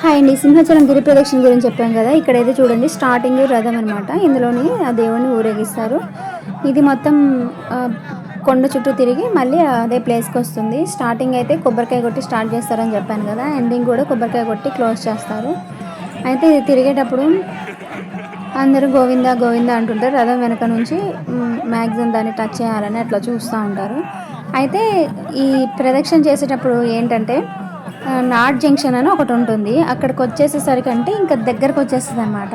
Hi అండి, సింహాచలం గిరి ప్రదక్షిణ గురించి చెప్పాం కదా. ఇక్కడైతే చూడండి, స్టార్టింగ్ రథం అనమాట. ఇందులోని ఆ దేవుడిని ఊరేగిస్తారు. ఇది మొత్తం కొండ చుట్టూ తిరిగి మళ్ళీ అదే ప్లేస్కి వస్తుంది. స్టార్టింగ్ అయితే కొబ్బరికాయ కొట్టి స్టార్ట్ చేస్తారని చెప్పాను కదా. ఎండింగ్ కూడా కొబ్బరికాయ కొట్టి క్లోజ్ చేస్తారు. అయితే ఇది తిరిగేటప్పుడు అందరూ గోవింద గోవింద అంటుంటారు. రథం వెనక నుంచి మ్యాక్సిమం దాన్ని టచ్ చేయాలని అట్లా చూస్తూ ఉంటారు. అయితే ఈ ప్రదక్షిణ చేసేటప్పుడు ఏంటంటే నాట్ జంక్షన్ అని ఒకటి ఉంటుంది. అక్కడికి వచ్చేసేసరికి అంటే ఇంకా దగ్గరకు వచ్చేస్తుంది అనమాట.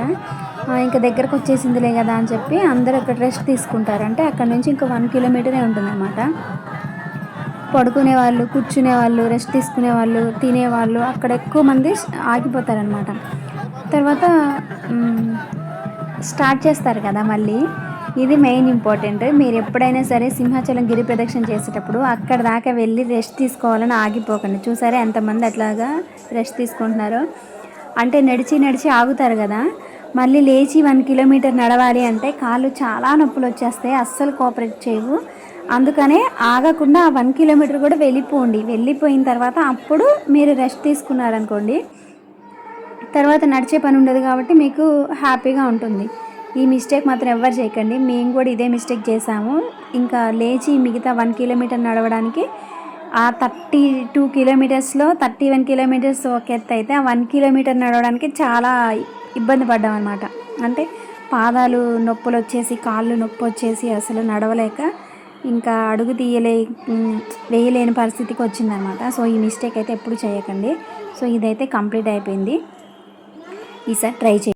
ఇంకా దగ్గరకు వచ్చేసిందిలే కదా అని చెప్పి అందరూ అక్కడ రెస్ట్ తీసుకుంటారు. అంటే అక్కడ నుంచి ఇంకా 1 కిలోమీటరే ఉంటుంది అనమాట. పడుకునే వాళ్ళు, కూర్చునే వాళ్ళు, రెస్ట్ తీసుకునే వాళ్ళు, తినేవాళ్ళు అక్కడ ఎక్కువ మంది ఆగిపోతారనమాట. తర్వాత స్టార్ట్ చేస్తారు కదా మళ్ళీ. ఇది మెయిన్ ఇంపార్టెంట్. మీరు ఎప్పుడైనా సరే సింహాచలం గిరి ప్రదక్షిణ చేసేటప్పుడు అక్కడ దాకా వెళ్ళి రెస్ట్ తీసుకోవాలని ఆగిపోకండి. చూసారా ఎంతమంది అట్లాగా రెస్ట్ తీసుకుంటున్నారో. అంటే నడిచి ఆగుతారు కదా, మళ్ళీ లేచి 1 కిలోమీటర్ నడవాలి అంటే కాళ్ళు చాలా నొప్పులు వచ్చేస్తాయి, అస్సలు కోఆపరేట్ చేయవు. అందుకనే ఆగకుండా ఆ 1 కిలోమీటర్ కూడా వెళ్ళిపోయిన తర్వాత అప్పుడు మీరు రెస్ట్ తీసుకున్నారనుకోండి, తర్వాత నడిచే పని ఉండదు కాబట్టి మీకు హ్యాపీగా ఉంటుంది. ఈ మిస్టేక్ మాత్రం ఎవ్వరు చేయకండి. మేము కూడా ఇదే మిస్టేక్ చేసాము. ఇంకా లేచి మిగతా 1 కిలోమీటర్ నడవడానికి ఆ 32 కిలోమీటర్స్లో 31 కిలోమీటర్స్ ఒక ఎత్తు అయితే ఆ 1 కిలోమీటర్ నడవడానికి చాలా ఇబ్బంది పడ్డాం అనమాట. అంటే పాదాలు నొప్పులు వచ్చేసి, కాళ్ళు నొప్పి వచ్చేసి అసలు నడవలేక ఇంకా అడుగు వేయలేని పరిస్థితికి వచ్చిందనమాట. సో ఈ మిస్టేక్ అయితే ఎప్పుడు చేయకండి. సో ఇదైతే కంప్లీట్ అయిపోయింది. ఈసారి ట్రై చేయండి.